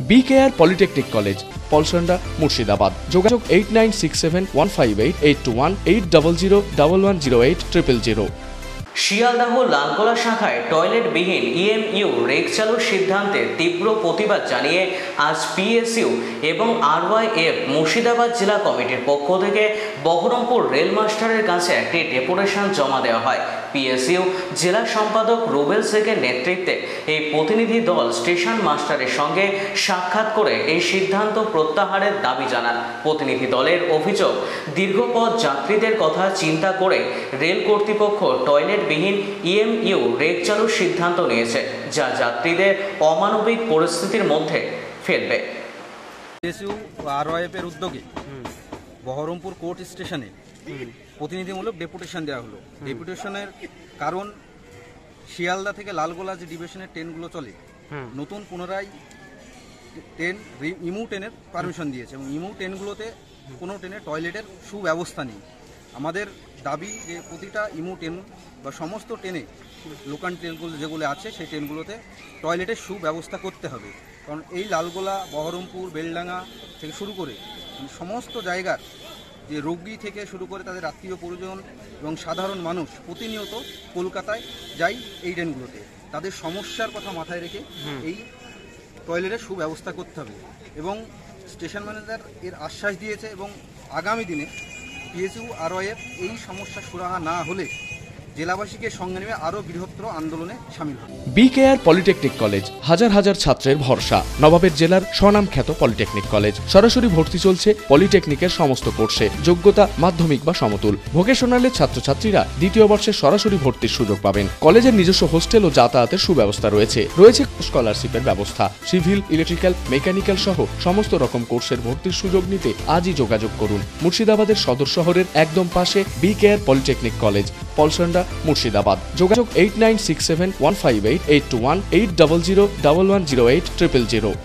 BKR polytechnic college, Palsanda, Murshidabad. যোগাযোগ 8967158821 8001108000। শিয়ালদাহ লালগোলা শাখায় টয়লেটবিহীন EMU rake চালুর সিদ্ধান্তে তীব্র প্রতিবাদ জানিয়ে আজ PSU এবং RYF মুর্শিদাবাদ জেলা কমিটির পক্ষ থেকে বহরমপুর রেল মাস্টারের কাছে একটি ডেপুটেশন জমা দেওয়া হয়। PSU জেলা সম্পাদক রুবেল শেখের নেতৃত্বে এই প্রতিনিধি দল স্টেশন মাস্টারের সঙ্গে সাক্ষাৎ করে এই সিদ্ধান্ত প্রত্যাহারের দাবি জানান। প্রতিনিধি দলের অভিযোগ, দীর্ঘপথ যাত্রীদের কথা চিন্তা করে রেল কর্তৃপক্ষ টয়লেটবিহীন EMU রেক চালুর সিদ্ধান্ত নিয়েছে, যা যাত্রীদের অমানবিক পরিস্থিতির মধ্যে ফেলবে। PSU ও RYF এর উদ্যোগে বহরমপুর কোর্ট স্টেশনে প্রতিনিধিমূলক ডেপুটেশন দেওয়া হলো। ডেপুটেশনের কারণ, শিয়ালদা থেকে লালগোলা যে ডিভিশনের ট্রেনগুলো চলে, নতুন পুনরায় ট্রেন ইমু ট্রেনের পারমিশন দিয়েছে এবং ইমু ট্রেনগুলোতে কোনো ট্রেনে টয়লেটের সুব্যবস্থা নেই। আমাদের দাবি যে প্রতিটা ইমু ট্রেন বা সমস্ত ট্রেনে, লোকাল ট্রেনগুলো যেগুলো আছে সেই ট্রেনগুলোতে টয়লেটের সুব্যবস্থা করতে হবে। কারণ এই লালগোলা, বহরমপুর, বেলডাঙ্গা থেকে শুরু করে সমস্ত জায়গার যে রোগী থেকে শুরু করে তাদের আত্মীয় পরিজন এবং সাধারণ মানুষ প্রতিনিয়ত কলকাতায় যায় এই ট্রেনগুলোতে। তাদের সমস্যার কথা মাথায় রেখে এই টয়লেটের সুব্যবস্থা করতে হবে এবং স্টেশন ম্যানেজার এর আশ্বাস দিয়েছে এবং আগামী দিনে PSU RYF এই সমস্যা সুরাহা না হলে জেলাবাসীকে সঙ্গে নিয়ে আরও বৃহত্তর আন্দোলনে সামিল হবে। BKR পলিটেকনিক কলেজ, হাজার হাজার ছাত্রের ভরসা। নবাবের জেলার স্বনামখ্যাত পলিটেকনিক কলেজ। সরাসরি ভর্তি চলছে পলিটেকনিকের সমস্ত কোর্সে। যোগ্যতা মাধ্যমিক বা সমতুল। ভোকেশনালের ছাত্রছাত্রীরা দ্বিতীয় বর্ষে সরাসরি ভর্তির সুযোগ পাবেন। কলেজের নিজস্ব হোস্টেল ও যাতায়াতের সুব্যবস্থা রয়েছে। স্কলারশিপের ব্যবস্থা। সিভিল, ইলেকট্রিক্যাল, মেকানিক্যাল সহ সমস্ত রকম কোর্সের ভর্তির সুযোগ নিতে আজই যোগাযোগ করুন। মুর্শিদাবাদের সদর শহরের একদম পাশে BKR polytechnic college, Palsanda, Murshidabad. যোগাযোগ 8967158821 8001108000।